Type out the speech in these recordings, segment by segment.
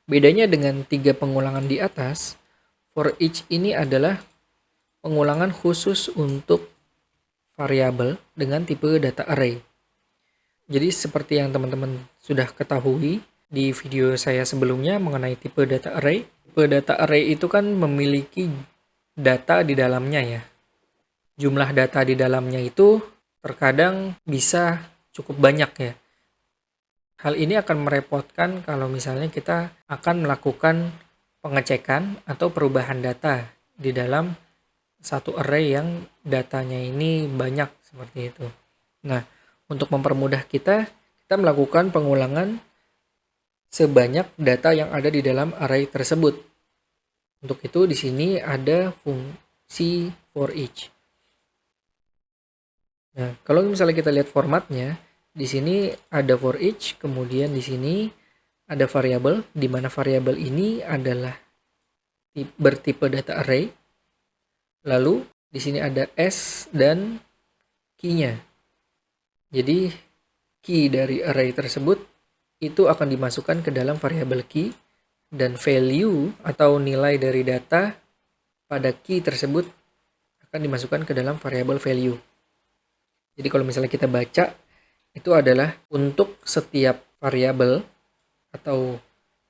Bedanya dengan 3 pengulangan di atas, for each ini adalah pengulangan khusus untuk variabel dengan tipe data array. Jadi seperti yang teman-teman sudah ketahui di video saya sebelumnya mengenai tipe data array. Tipe data array itu kan memiliki data di dalamnya ya. Jumlah data di dalamnya itu terkadang bisa cukup banyak ya. Hal ini akan merepotkan kalau misalnya kita akan melakukan pengecekan atau perubahan data di dalam satu array yang datanya ini banyak seperti itu. Nah, untuk mempermudah kita melakukan pengulangan sebanyak data yang ada di dalam array tersebut. Untuk itu di sini ada fungsi for each. Nah, kalau misalnya kita lihat formatnya, di sini ada for each, kemudian di sini ada variabel, di mana variabel ini adalah bertipe data array. Lalu di sini ada s dan key-nya. Jadi key dari array tersebut itu akan dimasukkan ke dalam variabel key, dan value atau nilai dari data pada key tersebut akan dimasukkan ke dalam variabel value. Jadi kalau misalnya kita baca, itu adalah untuk setiap variabel atau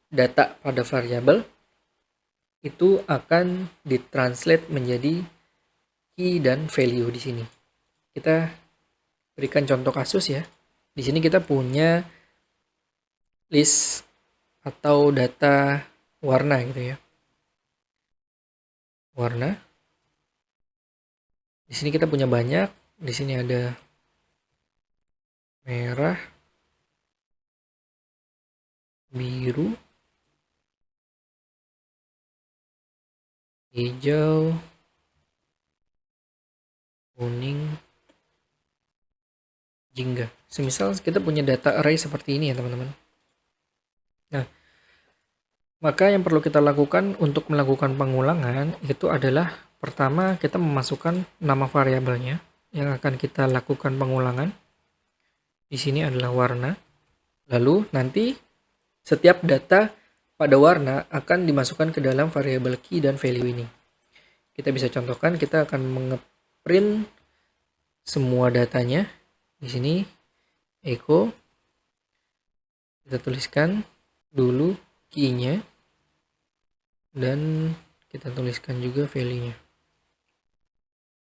data pada variabel itu akan ditranslate menjadi key dan value di sini. Kita berikan contoh kasus ya. Di sini kita punya list atau data warna gitu ya. Warna. Di sini kita punya banyak. Di sini ada merah, biru, hijau, kuning, jingga. Semisal kita punya data array seperti ini ya teman-teman. Nah, maka yang perlu kita lakukan untuk melakukan pengulangan itu adalah pertama kita memasukkan nama variabelnya yang akan kita lakukan pengulangan. Di sini adalah warna. Lalu nanti setiap data pada warna akan dimasukkan ke dalam variabel key dan value ini. Kita bisa contohkan, kita akan nge-print semua datanya. Di sini echo, kita tuliskan dulu key-nya dan kita tuliskan juga value-nya.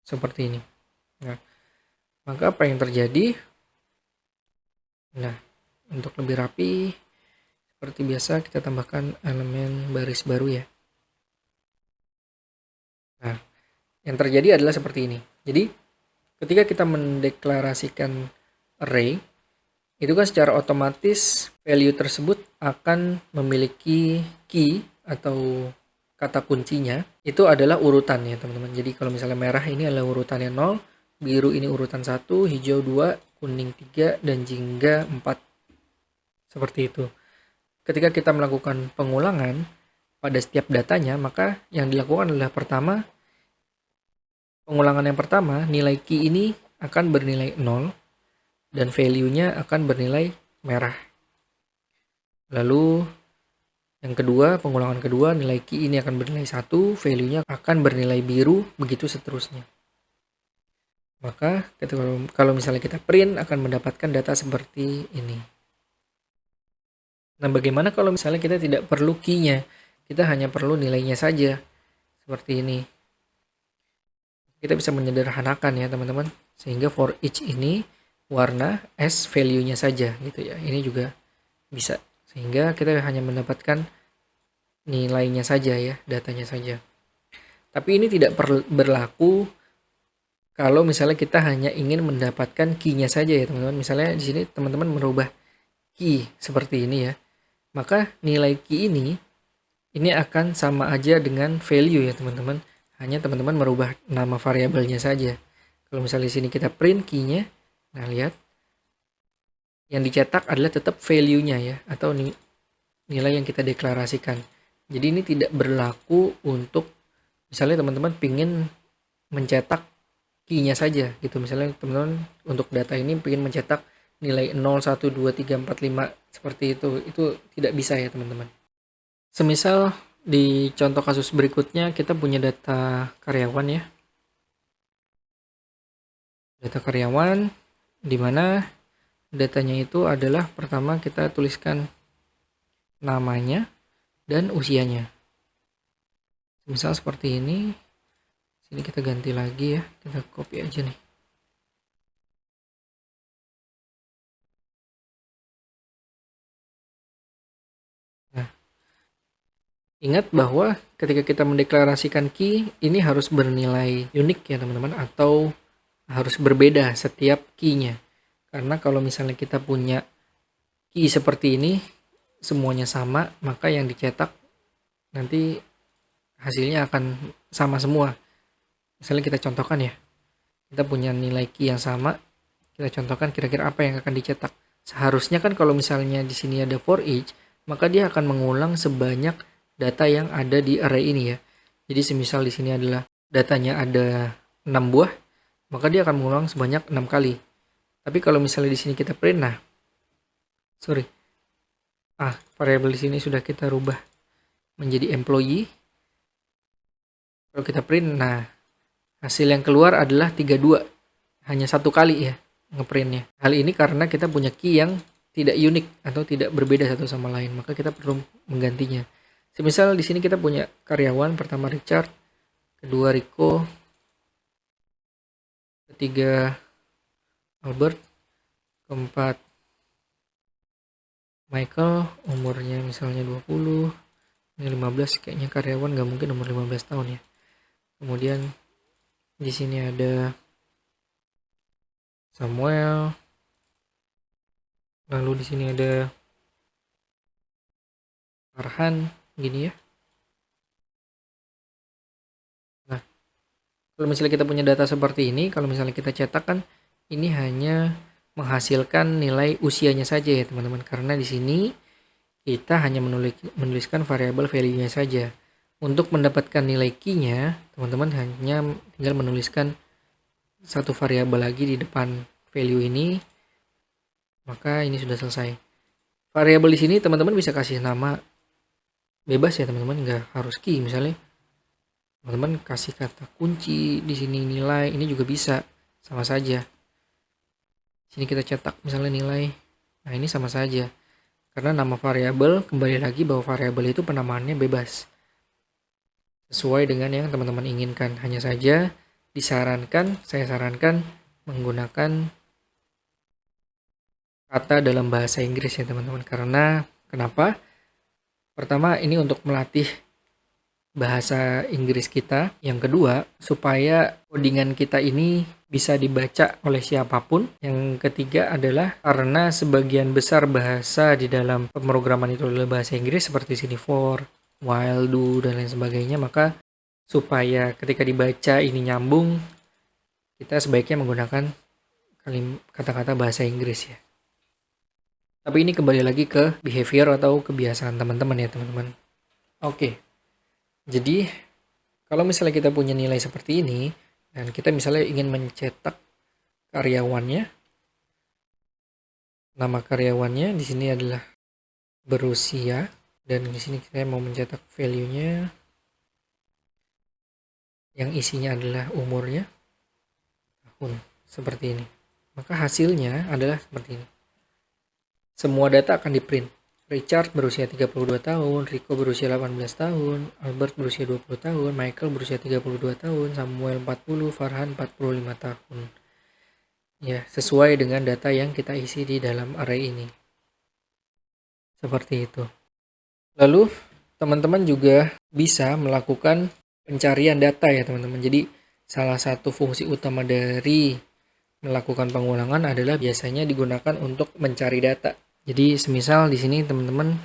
Seperti ini. Nah, maka apa yang terjadi? Nah, untuk lebih rapi, seperti biasa kita tambahkan elemen baris baru ya. Nah, yang terjadi adalah seperti ini. Jadi, ketika kita mendeklarasikan array, itu kan secara otomatis value tersebut akan memiliki key atau kata kuncinya, itu adalah urutan ya teman-teman. Jadi kalau misalnya merah ini adalah urutannya 0, biru ini urutan 1, hijau 2, kuning 3, dan jingga 4. Seperti itu. Ketika kita melakukan pengulangan pada setiap datanya, maka yang dilakukan adalah pertama, pengulangan yang pertama, nilai key ini akan bernilai 0, dan value-nya akan bernilai merah. Lalu yang kedua, pengulangan kedua, nilai key ini akan bernilai 1, value-nya akan bernilai biru, begitu seterusnya. Maka kalau misalnya kita print akan mendapatkan data seperti ini. Nah, bagaimana kalau misalnya kita tidak perlu key-nya? Kita hanya perlu nilainya saja. Seperti ini. Kita bisa menyederhanakan ya, teman-teman. Sehingga for each ini warna S value-nya saja gitu ya. Ini juga bisa. Sehingga kita hanya mendapatkan nilainya saja ya, datanya saja. Tapi ini tidak berlaku kalau misalnya kita hanya ingin mendapatkan key-nya saja ya teman-teman. Misalnya di sini teman-teman merubah key seperti ini ya. Maka nilai key ini akan sama aja dengan value ya teman-teman. Hanya teman-teman merubah nama variabelnya saja. Kalau misalnya di sini kita print key-nya, nah lihat. Yang dicetak adalah tetap value-nya ya, atau nilai yang kita deklarasikan. Jadi ini tidak berlaku untuk misalnya teman-teman pingin mencetak key-nya saja gitu. Misalnya teman-teman untuk data ini pingin mencetak nilai 0, 1, 2, 3, 4, 5 seperti itu tidak bisa ya teman-teman. Semisal di contoh kasus berikutnya kita punya data karyawan ya. Data karyawan di mana datanya itu adalah pertama kita tuliskan namanya dan usianya. Misal seperti ini. Sini kita ganti lagi ya. Kita copy aja nih. Nah, ingat bahwa ketika kita mendeklarasikan key, ini harus bernilai unik ya teman-teman, atau harus berbeda setiap key-nya. Karena kalau misalnya kita punya key seperti ini, semuanya sama, maka yang dicetak nanti hasilnya akan sama semua. Misalnya kita contohkan ya, kita punya nilai key yang sama, kita contohkan kira-kira apa yang akan dicetak. Seharusnya kan kalau misalnya di sini ada for each, maka dia akan mengulang sebanyak data yang ada di array ini ya. Jadi semisal di sini adalah datanya ada 6 buah, maka dia akan mengulang sebanyak 6 kali. Tapi kalau misalnya di sini kita print, variabel di sini sudah kita rubah menjadi employee. Kalau kita print, hasil yang keluar adalah 32, hanya satu kali ya ngeprintnya. Hal ini karena kita punya key yang tidak unik atau tidak berbeda satu sama lain, maka kita perlu menggantinya. Semisal di sini kita punya karyawan pertama Richard, kedua Rico, ketiga Albert, keempat Michael, umurnya misalnya 20, ini 15, kayaknya karyawan nggak mungkin umur 15 tahun ya. Kemudian di sini ada Samuel, lalu di sini ada Farhan, gini ya. Nah, kalau misalnya kita punya data seperti ini, kalau misalnya kita cetak kan ini hanya menghasilkan nilai usianya saja ya teman-teman, karena di sini kita hanya menuliskan variabel value-nya saja. Untuk mendapatkan nilai key-nya, teman-teman hanya tinggal menuliskan satu variabel lagi di depan value ini, maka ini sudah selesai. Variabel di sini teman-teman bisa kasih nama bebas ya teman-teman, nggak harus key. Misalnya teman-teman kasih kata kunci di sini nilai, ini juga bisa, sama saja. Sini kita cetak misalnya nilai, nah ini sama saja. Karena nama variabel, kembali lagi bahwa variabel itu penamaannya bebas, sesuai dengan yang teman-teman inginkan. Hanya saja saya sarankan menggunakan kata dalam bahasa Inggris ya teman-teman. Karena kenapa? Pertama, ini untuk melatih bahasa Inggris kita. Yang kedua, supaya codingan kita ini bisa dibaca oleh siapapun. Yang ketiga adalah karena sebagian besar bahasa di dalam pemrograman itu adalah bahasa Inggris, seperti sini for, while, do, dan lain sebagainya, maka supaya ketika dibaca ini nyambung, kita sebaiknya menggunakan kata-kata bahasa Inggris ya. Tapi ini kembali lagi ke behavior atau kebiasaan teman-teman ya teman-teman. Oke. Jadi kalau misalnya kita punya nilai seperti ini dan kita misalnya ingin mencetak karyawannya, nama karyawannya di sini adalah berusia, dan di sini saya mau mencetak value-nya yang isinya adalah umurnya, tahun, seperti ini. Maka hasilnya adalah seperti ini. Semua data akan di print. Richard berusia 32 tahun, Rico berusia 18 tahun, Albert berusia 20 tahun, Michael berusia 32 tahun, Samuel 40, Farhan 45 tahun. Ya, sesuai dengan data yang kita isi di dalam array ini. Seperti itu. Lalu, teman-teman juga bisa melakukan pencarian data ya teman-teman. Jadi, salah satu fungsi utama dari melakukan pengulangan adalah biasanya digunakan untuk mencari data. Jadi semisal di sini teman-teman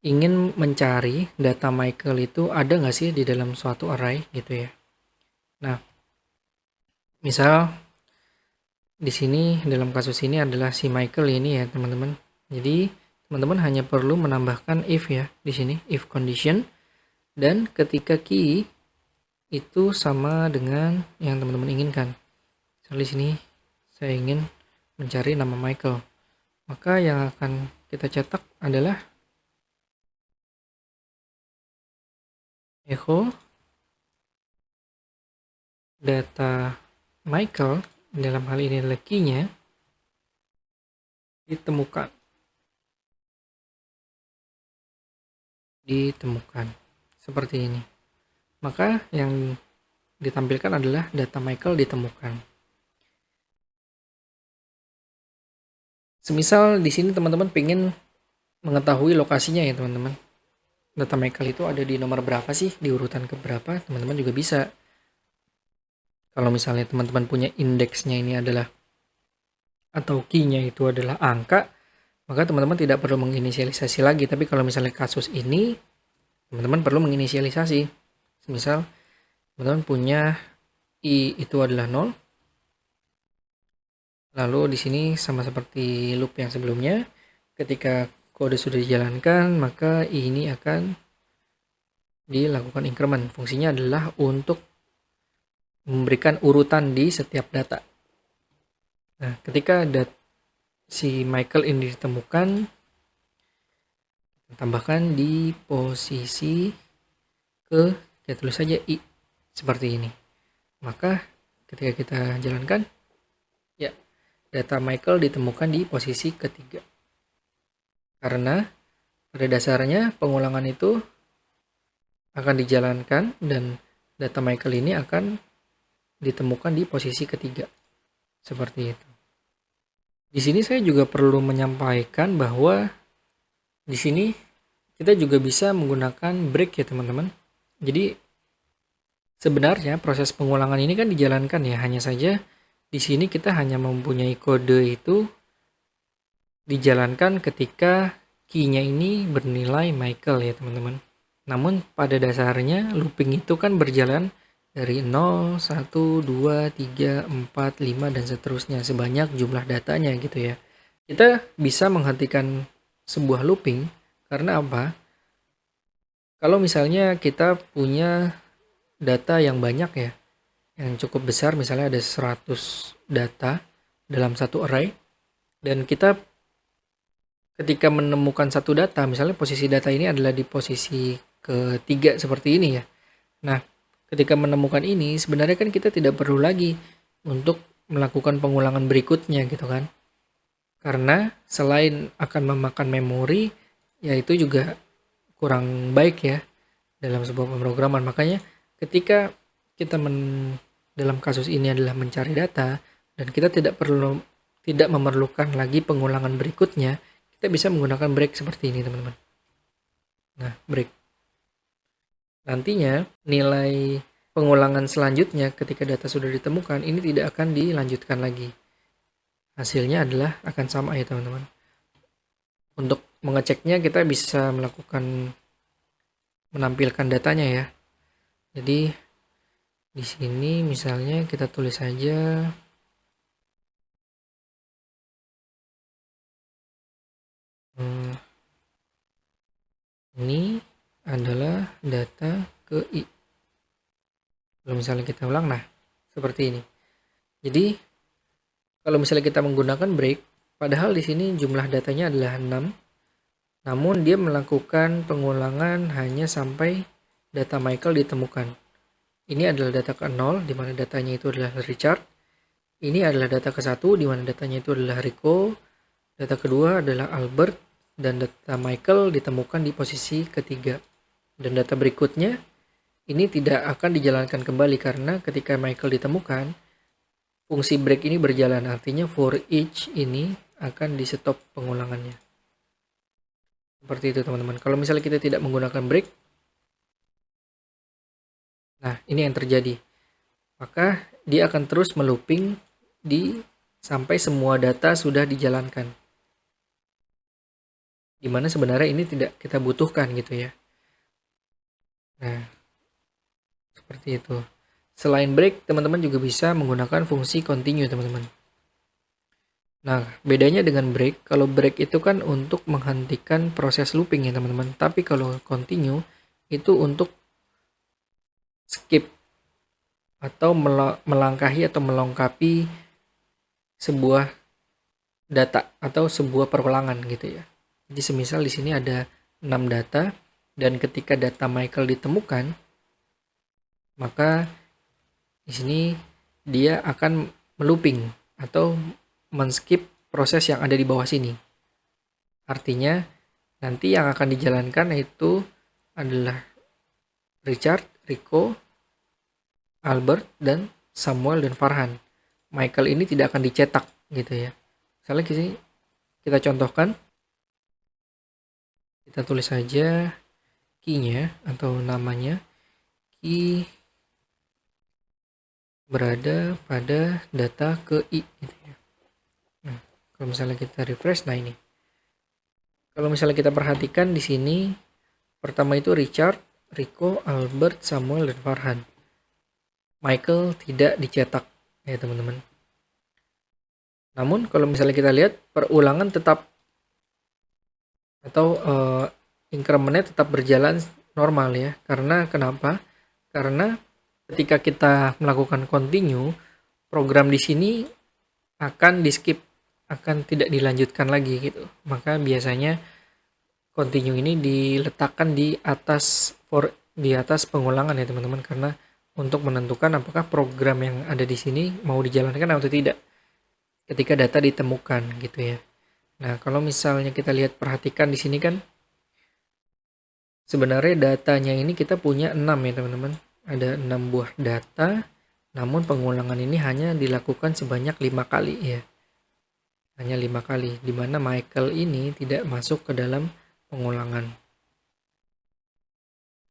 ingin mencari data Michael itu ada nggak sih di dalam suatu array gitu ya. Nah, misal di sini dalam kasus ini adalah si Michael ini ya teman-teman. Jadi teman-teman hanya perlu menambahkan if ya di sini, if condition, dan ketika key itu sama dengan yang teman-teman inginkan. Misalnya di sini saya ingin mencari nama Michael. Maka yang akan kita cetak adalah echo data Michael, dalam hal ini adalah key-nya, ditemukan seperti ini. Maka yang ditampilkan adalah data Michael ditemukan. Semisal di sini teman-teman pengen mengetahui lokasinya ya teman-teman. Data Michael itu ada di nomor berapa sih, di urutan keberapa, teman-teman juga bisa. Kalau misalnya teman-teman punya indeksnya ini adalah, atau key-nya itu adalah angka, maka teman-teman tidak perlu menginisialisasi lagi. Tapi kalau misalnya kasus ini, teman-teman perlu menginisialisasi. Misal teman-teman punya i itu adalah 0. Lalu di sini sama seperti loop yang sebelumnya, ketika kode sudah dijalankan, maka i ini akan dilakukan increment. Fungsinya adalah untuk memberikan urutan di setiap data. Nah, ketika si Michael ini ditemukan, tambahkan di posisi kita tulis saja i seperti ini. Maka ketika kita jalankan, ya, data Michael ditemukan di posisi ketiga. Karena pada dasarnya pengulangan itu akan dijalankan dan data Michael ini akan ditemukan di posisi ketiga. Seperti itu. Di sini saya juga perlu menyampaikan bahwa di sini kita juga bisa menggunakan break ya teman-teman. Jadi sebenarnya proses pengulangan ini kan dijalankan ya, hanya saja di sini kita hanya mempunyai kode itu dijalankan ketika key-nya ini bernilai Michael ya teman-teman. Namun pada dasarnya looping itu kan berjalan dari 0, 1, 2, 3, 4, 5 dan seterusnya sebanyak jumlah datanya gitu ya. Kita bisa menghentikan sebuah looping karena apa? Kalau misalnya kita punya data yang banyak ya, yang cukup besar, misalnya ada 100 data dalam satu array, dan kita ketika menemukan satu data, misalnya posisi data ini adalah di posisi ketiga seperti ini ya. Nah, ketika menemukan ini, sebenarnya kan kita tidak perlu lagi untuk melakukan pengulangan berikutnya gitu kan. Karena selain akan memakan memori, ya itu juga kurang baik ya dalam sebuah pemrograman. Makanya ketika kita dalam kasus ini adalah mencari data dan kita tidak memerlukan lagi pengulangan berikutnya, kita bisa menggunakan break seperti ini teman-teman. Nah, break. Nantinya nilai pengulangan selanjutnya ketika data sudah ditemukan ini tidak akan dilanjutkan lagi. Hasilnya adalah akan sama ya teman-teman. Untuk mengeceknya kita bisa menampilkan datanya ya. Jadi di sini misalnya kita tulis saja ini adalah data ke i. Kalau misalnya kita ulang, nah seperti ini. Jadi kalau misalnya kita menggunakan break, padahal di sini jumlah datanya adalah 6, namun dia melakukan pengulangan hanya sampai data Michael ditemukan. Ini adalah data ke-0, di mana datanya itu adalah Richard. Ini adalah data ke-1, di mana datanya itu adalah Rico. Data kedua adalah Albert, dan data Michael ditemukan di posisi ketiga. Dan data berikutnya ini tidak akan dijalankan kembali karena ketika Michael ditemukan, fungsi break ini berjalan, artinya for each ini akan di stop pengulangannya. Seperti itu teman-teman. Kalau misalnya kita tidak menggunakan break, nah ini yang terjadi. Maka dia akan terus melooping sampai semua data sudah dijalankan. Dimana sebenarnya ini tidak kita butuhkan gitu ya. Nah, seperti itu. Selain break, teman-teman juga bisa menggunakan fungsi continue, teman-teman. Nah, bedanya dengan break, kalau break itu kan untuk menghentikan proses looping ya, teman-teman. Tapi kalau continue, itu untuk skip atau melangkahi atau melengkapi sebuah data atau sebuah perulangan gitu ya. Jadi semisal di sini ada 6 data dan ketika data Michael ditemukan, maka di sini dia akan melooping atau men-skip proses yang ada di bawah sini. Artinya nanti yang akan dijalankan itu adalah Richard, Rico, Albert, dan Samuel dan Farhan. Michael ini tidak akan dicetak gitu ya. Misalnya di sini kita contohkan, kita tulis saja key-nya atau namanya, key berada pada data ke I gitu ya. Nah, kalau misalnya kita refresh, nah ini. Kalau misalnya kita perhatikan di sini, pertama itu Richard, Rico, Albert, Samuel, dan Farhan. Michael tidak dicetak ya teman-teman. Namun kalau misalnya kita lihat perulangan tetap atau incrementnya tetap berjalan normal ya. Karena kenapa? Karena ketika kita melakukan continue, program di sini akan di skip, akan tidak dilanjutkan lagi gitu. Maka biasanya continue ini diletakkan di atas pengulangan ya teman-teman, karena untuk menentukan apakah program yang ada di sini mau dijalankan atau tidak ketika data ditemukan gitu ya. Nah, kalau misalnya kita lihat, perhatikan di sini kan sebenarnya datanya ini kita punya 6 ya teman-teman. Ada 6 buah data, namun pengulangan ini hanya dilakukan sebanyak 5 kali ya. Hanya 5 kali, di mana Michael ini tidak masuk ke dalam pengulangan.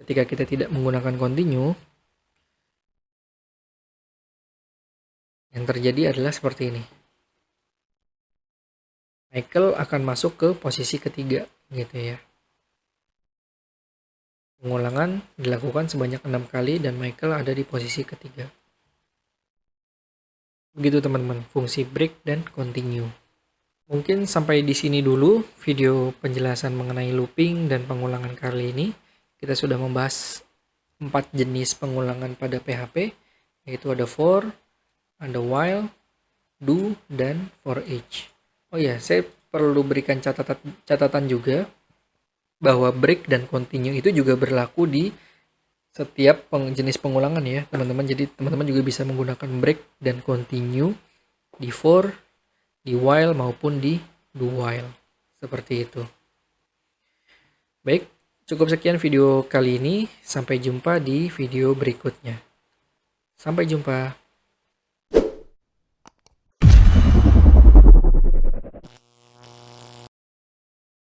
Ketika kita tidak menggunakan continue, yang terjadi adalah seperti ini. Michael akan masuk ke posisi ketiga gitu ya. Pengulangan dilakukan sebanyak 6 kali dan Michael ada di posisi ketiga. Begitu teman-teman, fungsi break dan continue. Mungkin sampai di sini dulu video penjelasan mengenai looping dan pengulangan kali ini. Kita sudah membahas 4 jenis pengulangan pada PHP, yaitu ada for, ada while, do, dan for each. Oh ya, saya perlu berikan catatan juga bahwa break dan continue itu juga berlaku di setiap jenis pengulangan ya teman-teman. Jadi teman-teman juga bisa menggunakan break dan continue di for, di while, maupun di do while. Seperti itu. Baik, cukup sekian video kali ini. Sampai jumpa di video berikutnya. Sampai jumpa.